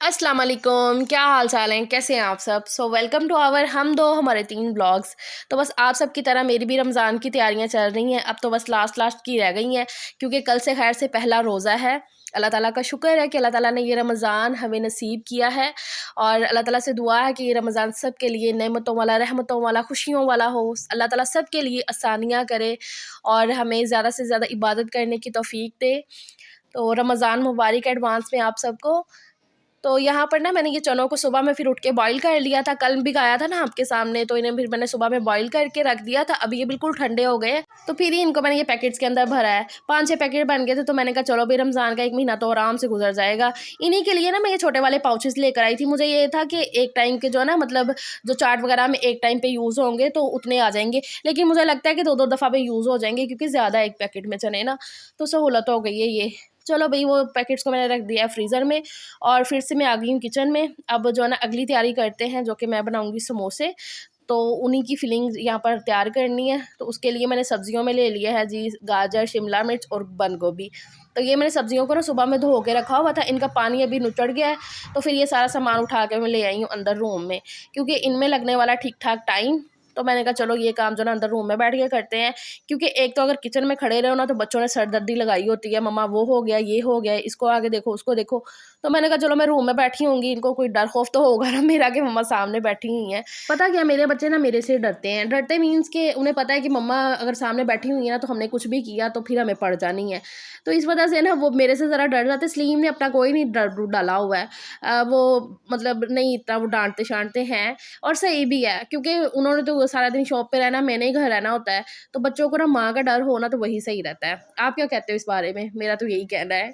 अस्सलाम वालेकुम, क्या हाल चाल हैं? कैसे हैं आप सब? वेलकम टू आवर हम दो हमारे 3 ब्लॉग्स। तो बस आप सब की तरह मेरी भी रमज़ान की तैयारियां चल रही हैं। अब तो बस लास्ट की रह गई हैं, क्योंकि कल से खैर से पहला रोज़ा है। अल्लाह ताला का शुक्र है कि अल्लाह ताला ने ये रमज़ान हमें नसीब किया है, और अल्लाह ताला से दुआ है कि ये रमज़ान सब के लिए नेमतों वाला, रहमतों वाला, खुशियों वाला हो। अल्लाह ताला सब के लिए आसानियाँ करे और हमें ज़्यादा से ज़्यादा इबादत करने की तौफ़ीक दे। तो रमज़ान मुबारक एडवांस में आप सबको। तो यहाँ पर ना मैंने ये चनों को सुबह में फिर उठ के बॉईल कर लिया था। कल भिगाया था ना आपके सामने, तो इन्हें फिर मैंने सुबह में बॉईल करके रख दिया था। अभी ये बिल्कुल ठंडे हो गए हैं, तो फिर ही इनको मैंने ये पैकेट्स के अंदर भरा है। 5-6 पैकेट बन गए थे, तो मैंने कहा चलो भाई रमज़ान का 1 महीना तो आराम से गुजर जाएगा। इन्हीं के लिए ना मैं ये छोटे वाले पाउचेज़ लेकर आई थी। मुझे ये था कि एक टाइम के जो है ना, मतलब जो चाट वगैरह में एक टाइम पे यूज़ होंगे तो उतने आ जाएँगे। लेकिन मुझे लगता है कि 2-2 दफ़ा पे यूज़ हो जाएँगे, क्योंकि ज़्यादा एक पैकेट में चने ना, तो सहूलत हो गई है ये। चलो भई, वो पैकेट्स को मैंने रख दिया है फ्रीज़र में, और फिर से मैं आ गई हूँ किचन में। अब जो है ना अगली तैयारी करते हैं, जो कि मैं बनाऊँगी समोसे। तो उन्हीं की फिलिंग यहाँ पर तैयार करनी है। तो उसके लिए मैंने सब्जियों में ले लिया है जी, गाजर, शिमला मिर्च और बंद गोभी। तो ये मैंने सब्जियों को ना सुबह में धो के रखा हुआ था, इनका पानी अभी नुचड़ गया है। तो फिर ये सारा सामान उठा के मैं ले आई हूँ अंदर रूम में, क्योंकि इनमें लगने वाला ठीक-ठाक टाइम। तो मैंने कहा चलो ये काम जो है ना अंदर रूम में बैठ के करते हैं, क्योंकि एक तो अगर किचन में खड़े रहो ना, तो बच्चों ने सरदर्दी लगाई होती है, मम्मा वो हो गया, ये हो गया, इसको आगे देखो, उसको देखो। तो मैंने कहा चलो मैं रूम में बैठी होंगी, इनको कोई डर खौफ तो होगा ना मेरा कि मम्मा सामने बैठी हुई हैं। पता क्या, मेरे बच्चे ना मेरे से डरते हैं। डरते मीन्स कि उन्हें पता है कि मम्मा अगर सामने बैठी हुई है ना, तो हमने कुछ भी किया तो फिर हमें पड़ जानी है। तो इस वजह से ना वो मेरे से ज़रा डर जाते हैं। सलीम ने अपना कोई नहीं डर डर डाला हुआ है। वो मतलब नहीं इतना वो डांटते शांटते हैं, और सही भी है, क्योंकि उन्होंने तो सारा दिन शॉप पे रहना, मैंने ही घर रहना होता है। तो बच्चों को ना माँ का डर हो ना, तो वही सही रहता है। आप क्या कहते हो इस बारे में? मेरा तो यही कहना है।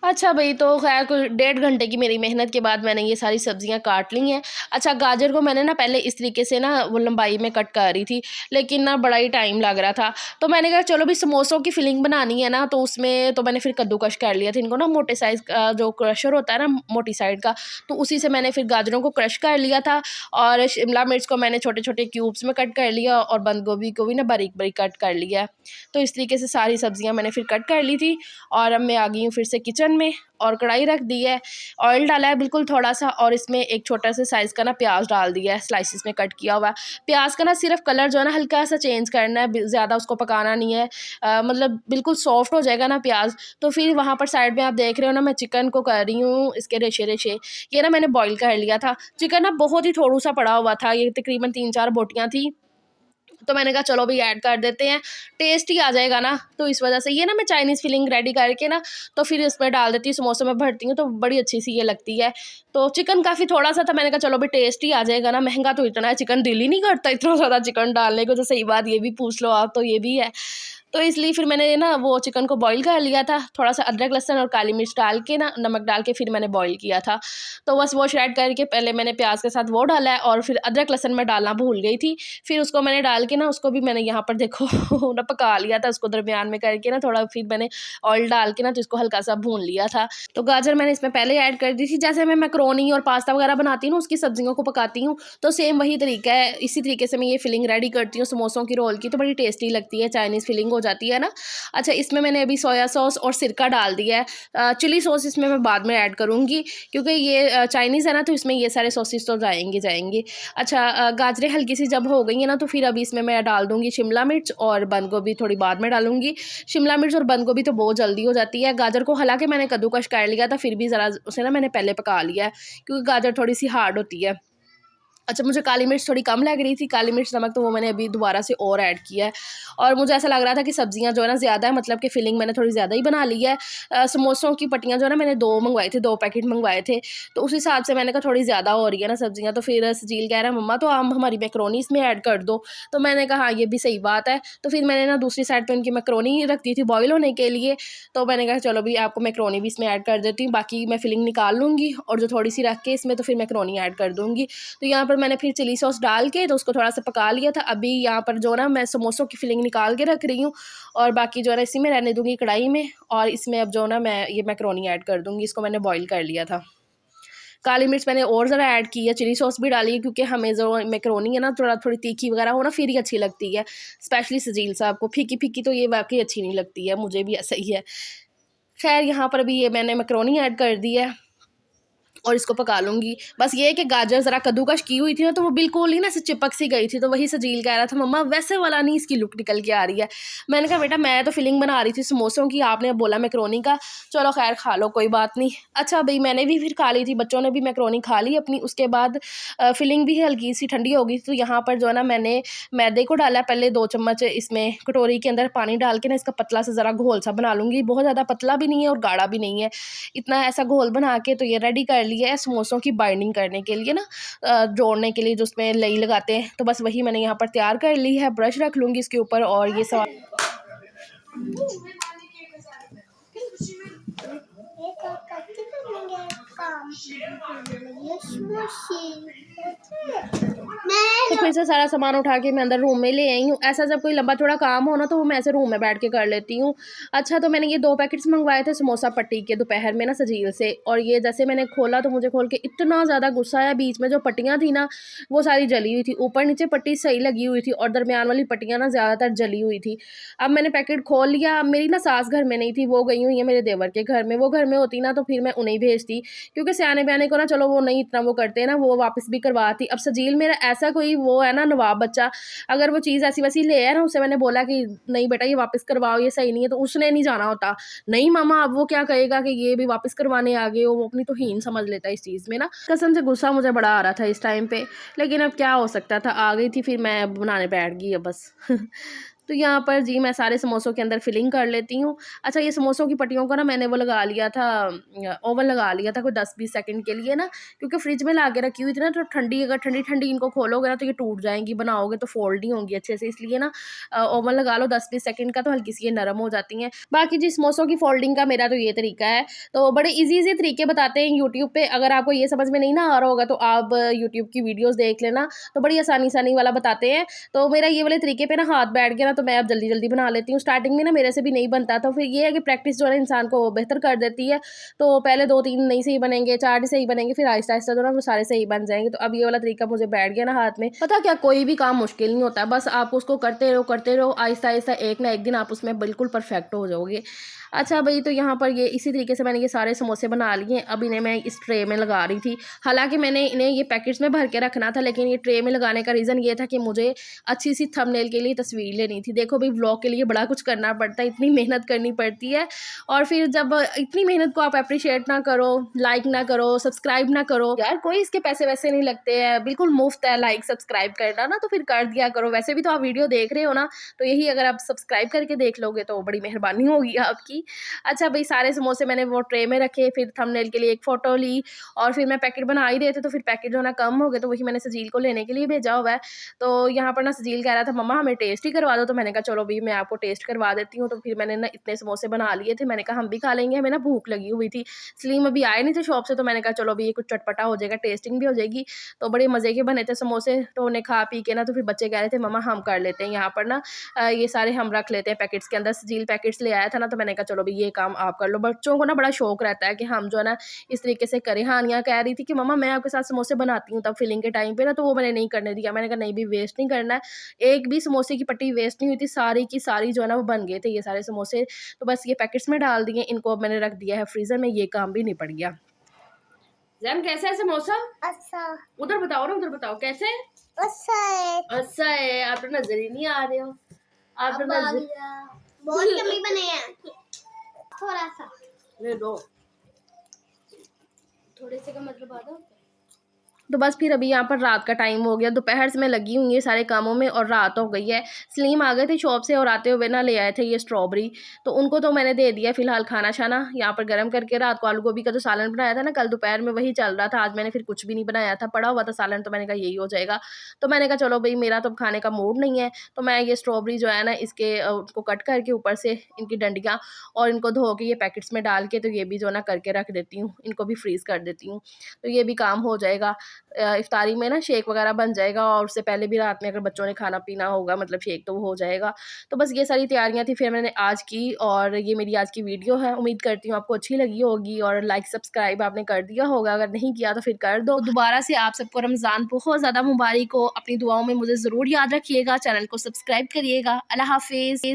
अच्छा भई, तो ख़ैर कोई 1.5 घंटे की मेरी मेहनत के बाद मैंने ये सारी सब्ज़ियाँ काट ली हैं। अच्छा, गाजर को मैंने ना पहले इस तरीके से ना वो लंबाई में कट कर रही थी, लेकिन ना बड़ा ही टाइम लग रहा था। तो मैंने कहा चलो भई समोसों की फिलिंग बनानी है ना, तो उसमें तो मैंने फिर कद्दूकस कर लिया था इनको ना, मोटे साइज़ का जो क्रशर होता है ना, मोटी साइड का, तो उसी से मैंने फिर गाजरों को क्रश कर लिया था। और शिमला मिर्च को मैंने छोटे-छोटे क्यूब्स में कट कर लिया, और बंद गोभी को भी ना बारीक-बारीक कट कर लिया। तो इस तरीके से सारी सब्ज़ियाँ मैंने फिर कट कर ली थी, और अब मैं आ गई हूँ फिर से किचन में, और कढ़ाई रख दी है, ऑयल डाला है बिल्कुल थोड़ा-सा, और इसमें एक छोटा सा साइज़ का ना प्याज़ डाल दिया है, स्लाइसेस में कट किया हुआ। प्याज़ का ना सिर्फ़ कलर जो है ना हल्का-सा चेंज करना है, ज़्यादा उसको पकाना नहीं है। मतलब बिल्कुल सॉफ्ट हो जाएगा ना प्याज़, तो फिर वहाँ पर साइड में आप देख रहे हो ना, मैं चिकन को कर रही हूँ इसके रेशे-रेशे। ये ना मैंने बॉयल कर लिया था। चिकन ना बहुत ही थोड़ू-सा पड़ा हुआ था, ये तकरीबन 3-4 बोटियाँ थी। तो मैंने कहा चलो भई ऐड कर देते हैं, टेस्ट ही आ जाएगा ना। तो इस वज़ह से ये ना मैं चाइनीज़ फिलिंग रेडी करके ना, तो फिर इसमें डाल देती हूँ, समोसे में भरती हूँ, तो बड़ी अच्छी-सी ये लगती है। तो चिकन काफ़ी थोड़ा-सा था, मैंने कहा चलो भई टेस्ट ही आ जाएगा ना, महँगा तो इतना है चिकन, दिल ही नहीं करता इतना ज़्यादा चिकन डालने को। तो सही बात ये भी पूछ लो आप, तो ये भी है। तो इसलिए फिर मैंने ना वो चिकन को बॉयल कर लिया था, थोड़ा-सा अदरक, लहसुन और काली मिर्च डाल के ना, नमक डाल के फिर मैंने बॉयल किया था। तो बस वो ऐड करके पहले मैंने प्याज़ के साथ वो डाला है, और फिर अदरक, लहसुन मैं डालना भूल गई थी। फिर उसको मैंने डाल के ना, उसको भी मैंने यहाँ पर देखो ना पका लिया था, उसको दरमियान में करके ना थोड़ा, फिर मैंने ऑयल डाल के ना तो इसको हल्का-सा भून लिया था। तो गाजर मैंने इसमें पहले ऐड कर दी थी, जैसे मैं मैकरोनी और पास्ता वगैरह बनाती हूँ ना, उसकी सब्जियों को पकाती हूँ, तो सेम वही तरीका है। इसी तरीके से मैं ये फिलिंग रेडी करती हूँ समोसों की, रोल की, तो बड़ी टेस्टी लगती है, चाइनीज़ फिलिंग हो जाती है ना। अच्छा, इसमें मैंने अभी सोया सॉस और सिरका डाल दिया है। चिली सॉस इसमें मैं बाद में ऐड करूँगी, क्योंकि ये चाइनीज़ है ना, तो इसमें ये सारे सॉसेस तो जाएँगे। अच्छा, गाजरें हल्की सी जब हो गई हैं ना, तो फिर अभी इसमें मैं डाल दूँगी शिमला मिर्च, और बंद गोभी थोड़ी बाद में डालूँगी। शिमला मिर्च और बंद गोभी तो बहुत जल्दी हो जाती है। गाजर को हालाँकि मैंने कद्दूकस कर लिया था, फिर भी ज़रा उसे ना मैंने पहले पका लिया है, क्योंकि गाजर थोड़ी-सी हार्ड होती है। अच्छा, मुझे काली मिर्च थोड़ी कम लग रही थी, काली मिर्च, नमक, तो वो मैंने अभी दोबारा से और ऐड किया है। और मुझे ऐसा लग रहा था कि सब्जियाँ जो है ना ज़्यादा है, मतलब कि फिलिंग मैंने थोड़ी ज़्यादा ही बना ली है। समोसों की पट्टियाँ जो है ना, मैंने 2 मँगवाए थे, 2 पैकेट मँगवाए थे। तो उस हिसाब से मैंने कहा थोड़ी ज़्यादा हो रही है ना सब्जियाँ, तो फिर सजील कह रहा है मम्मा तो आप हमारी मैकरोनी इसमें ऐड कर दो। तो मैंने कहा हाँ, ये भी सही बात है। तो फिर मैंने ना दूसरी साइड पे उनकी मैकरोनी रख दी थी बॉयल होने के लिए। तो मैंने कहा चलो भई आपको मैकरोनी भी इसमें ऐड कर देती हूँ, बाकी मैं फिलिंग निकाल लूँगी, और जो थोड़ी-सी रख के इसमें तो फिर मैकरोनी ऐड कर दूँगी। तो यहाँ पर मैंने फिर चिली सॉस डाल के तो उसको थोड़ा-सा पका लिया था। अभी यहाँ पर जो ना मैं समोसों की फिलिंग निकाल के रख रही हूँ, और बाकी जो है ना इसी में रहने दूँगी कढ़ाई में, और इसमें अब जो ना मैं ये मैकरोनी ऐड कर दूँगी, इसको मैंने बॉयल कर लिया था। काली मिर्च मैंने और ज़रा ऐड की है, चिली सॉस भी डाली है, क्योंकि हमें जो मैकरोनी है ना थोड़ी तीखी वगैरह हो ना, फिर ही अच्छी लगती है। स्पेशली सजील साहब को फीकी-फीकी तो ये वाक़ई अच्छी नहीं लगती है, मुझे भी ऐसा ही है। ख़ैर यहाँ पर भी ये मैंने मैकरोनी ऐड कर दी है। और इसको पका लूँगी। बस ये है कि गाजर ज़रा कद्दूकश की हुई थी ना, तो वो बिल्कुल ही ना ऐसे चिपक सी गई थी, तो वही सजील कह रहा था मम्मा वैसे वाला नहीं इसकी लुक निकल के आ रही है। मैंने कहा बेटा मैं तो फिलिंग बना रही थी समोसों की, आपने बोला मैकरोनी का, चलो खैर खा लो कोई बात नहीं। अच्छा भई मैंने भी फिर खा ली थी, बच्चों ने भी मैकरोनी खा ली अपनी। उसके बाद फिलिंग भी हल्की सी ठंडी हो गई, तो यहाँ पर जो है ना मैंने मैदे को डाला पहले 2 चम्मच इसमें कटोरी के अंदर पानी डाल के ना इसका पतला सा ज़रा घोल सा बना लूँगी। बहुत ज़्यादा पतला भी नहीं है और गाढ़ा भी नहीं है। इतना ऐसा घोल बना के तो ये रेडी कर लिया है समोसों की बाइंडिंग करने के लिए ना, जोड़ने के लिए जो उसमें लई लगाते हैं, तो बस वही मैंने यहाँ पर तैयार कर ली है। ब्रश रख लूँगी इसके ऊपर और ये सब तो फिर से सारा सामान उठा के मैं अंदर रूम में ले आई हूँ। ऐसा जब कोई लंबा चौड़ा काम हो ना तो वो मैं ऐसे रूम में बैठ के कर लेती हूँ। अच्छा तो मैंने ये 2 पैकेट्स मंगवाए थे समोसा पट्टी के दोपहर में ना सजील से, और ये जैसे मैंने खोला तो मुझे खोल के इतना ज़्यादा गुस्सा आया। बीच में जो पट्टियाँ थी ना वो सारी जली हुई थी, ऊपर नीचे पट्टी सही लगी हुई थी और दरमियान वाली पट्टियाँ ना ज़्यादातर जली हुई थी। अब मैंने पैकेट खोल लिया। अब मेरी ना सास घर में नहीं थी, वो गई हुई है मेरे देवर के घर में। वो घर में होती ना तो फिर मैं उन्हें भेजती, क्योंकि सयाने-ब्याने को ना चलो वो नहीं इतना वो करते हैं ना, वो वापस भी करवाती। अब सजील मेरा ऐसा कोई वो है ना नवाब बच्चा, अगर वो चीज़ ऐसी-वैसी ले आया ना, उससे मैंने बोला कि नहीं बेटा ये वापस करवाओ, ये सही नहीं है, तो उसने नहीं जाना होता। नहीं मामा अब वो क्या कहेगा कि ये भी वापस करवाने आ गए हो, वो अपनी तौहीन समझ लेता है इस चीज़ में ना। कसम से गुस्सा मुझे बड़ा आ रहा था इस टाइम पे, लेकिन अब क्या हो सकता था, आ गई थी फिर मैं बनाने बैठ गई अब बस। तो यहाँ पर जी मैं सारे समोसों के अंदर फिलिंग कर लेती हूँ। अच्छा ये समोसों की पट्टियों को ना मैंने वो लगा लिया था, ओवन लगा लिया था कोई 10-20 सेकंड के लिए ना, क्योंकि फ्रिज में ला के रखी हुई थी ना, तो ठंडी अगर ठंडी-ठंडी इनको खोलोगे ना तो ये टूट जाएँगी, बनाओगे तो फोल्ड नहीं होंगी अच्छे से, इसलिए ना ओवन लगा लो 10-20 सेकंड का, तो हल्की सी ये नरम हो जाती हैं। बाकी जी समोसों की फोल्डिंग का मेरा तो ये तरीका है। तो बड़े ईज़ी-ईज़ी तरीके बताते हैं यूट्यूब पे, अगर आपको ये समझ में नहीं ना आ रहा होगा तो आप यूट्यूब की वीडियोज़ देख लेना, तो बड़ी आसानी-आसानी वाला बताते हैं। तो मेरा ये वाले तरीके पे ना हाथ बैठ गया ना तो मैं अब जल्दी-जल्दी बना लेती हूँ। स्टार्टिंग में ना मेरे से भी नहीं बनता, तो फिर ये है कि प्रैक्टिस जो है ना इंसान को बेहतर कर देती है। तो पहले 2-3 नहीं सही बनेंगे, 4 नहीं सही बनेंगे, फिर आहिस्ता-आहिस्ता जो ना वो सारे सही बन जाएँगे। तो अब ये वाला तरीका मुझे बैठ गया ना हाथ में। पता क्या कोई भी काम मुश्किल नहीं होता, बस आप उसको करते रहो, आहिस्ता-आहिस्ता एक ना एक दिन आप उसमें बिल्कुल परफेक्ट हो जाओगे। अच्छा भई तो यहाँ पर ये इसी तरीके से मैंने ये सारे समोसे बना लिए। अब इन्हें मैं इस ट्रे में लगा रही थी। हालाँकि मैंने इन्हें ये पैकेट्स में भर के रखना था, लेकिन ये ट्रे में लगाने का रीज़न ये था कि मुझे अच्छी-सी थंबनेल के लिए तस्वीर लेनी थी। देखो भई व्लॉग के लिए बड़ा कुछ करना पड़ता है, इतनी मेहनत करनी पड़ती है, और फिर जब इतनी मेहनत को आप एप्रिशिएट ना करो, लाइक ना करो, सब्सक्राइब ना करो, यार कोई इसके पैसे-वैसे नहीं लगते हैं, बिल्कुल मुफ़्त है लाइक सब्सक्राइब करना ना, तो फिर कर दिया करो। वैसे भी तो आप वीडियो देख रहे हो ना, तो यही अगर आप सब्सक्राइब करके देख लोगे तो बड़ी मेहरबानी होगी आपकी। अच्छा भई सारे समोसे मैंने वो ट्रे में रखे, फिर थंबनेल के लिए एक फ़ोटो ली, और फिर मैं पैकेट बना ही रहे थे, तो फिर पैकेट जो है ना कम हो गए, तो वही मैंने सजील को लेने के लिए भेजा हुआ है। तो यहाँ पर ना सजील कह रहा था मम्मा हमें टेस्ट ही करवा दो, तो मैंने कहा चलो भई मैं आपको टेस्ट करवा देती हूँ। तो फिर मैंने ना इतने समोसे बना लिए थे, मैंने कहा हम भी खा लेंगे, हमें ना भूख लगी हुई थी। सलीम अभी आए नहीं थे शॉप से, तो मैंने कहा चलो भई ये कुछ चटपटा हो जाएगा, टेस्टिंग भी हो जाएगी। तो बड़े मज़े के बने थे समोसे, तो उन्हें खा पी के ना तो फिर बच्चे कह रहे थे मम्मा हम कर लेते हैं यहाँ पर ना ये सारे हम रख लेते हैं पैकेट्स के अंदर। सजील पैकेट्स ले आया था ना, तो मैंने कहा चलो भई ये काम आप कर लो। बच्चों को ना बड़ा शौक रहता है कि हम जो है ना इस तरीके से करें। हानिया कह रही थी कि मम्मा मैं आपके साथ समोसे बनाती हूँ तब फिलिंग के टाइम पे ना, तो वो मैंने नहीं करने दिया। मैंने कहा नहीं भी वेस्ट नहीं करना है। एक भी समोसे की पट्टी वेस्ट नहीं हुई थी, सारी की सारी जो है ना वो बन गए थे ये सारे समोसे। तो बस ये पैकेट्स में डाल दिए, इनको अब मैंने रख दिया है फ्रीज़र में, ये काम भी निपट गया। जैन कैसा है समोसा? अच्छा। उधर बताओ ना, उधर बताओ कैसे? अच्छा है। अच्छा है, आप तो नजर ही नहीं आ रहे हो। आप तो नजर बहुत यम्मी बने हैं। थोड़ा सा ले दो, थोड़े से का मतलब आधा। तो बस फिर अभी यहाँ पर रात का टाइम हो गया, दोपहर से मैं लगी हुई है सारे कामों में और रात हो गई है। सलीम आ गए थे शॉप से और आते हुए ना ले आए थे ये स्ट्रॉबेरी, तो उनको तो मैंने दे दिया फ़िलहाल खाना-शाना यहाँ पर गरम करके। रात को आलू गोभी का जो सालन बनाया था ना कल दोपहर में, वही चल रहा था। आज मैंने फिर कुछ भी नहीं बनाया था, पड़ा हुआ था सालन, तो मैंने कहा यही हो जाएगा। तो मैंने कहा चलो भई मेरा तो खाने का मूड नहीं है, तो मैं ये स्ट्रॉबेरी जो है ना इसके उनको कट करके ऊपर से इनकी डंडियाँ और इनको धो के ये पैकेट्स में डाल के, तो ये भी जो है ना करके रख देती हूँ, इनको भी फ्रीज़ कर देती हूँ। तो ये भी काम हो जाएगा। इफ्तारी में ना शेक वगैरह बन जाएगा, और उससे पहले भी रात में अगर बच्चों ने खाना-पीना होगा मतलब शेक, तो वो हो जाएगा। तो बस ये सारी तैयारियाँ थी फिर मैंने आज की, और ये मेरी आज की वीडियो है। उम्मीद करती हूँ आपको अच्छी लगी होगी, और लाइक सब्सक्राइब आपने कर दिया होगा, अगर नहीं किया तो फिर कर दो। तो दोबारा से आप सबको रमज़ान बहुत ज़्यादा मुबारक हो। अपनी दुआओं में मुझे ज़रूर याद रखिएगा, चैनल को सब्सक्राइब करिएगा। अल्लाह हाफ़िज़।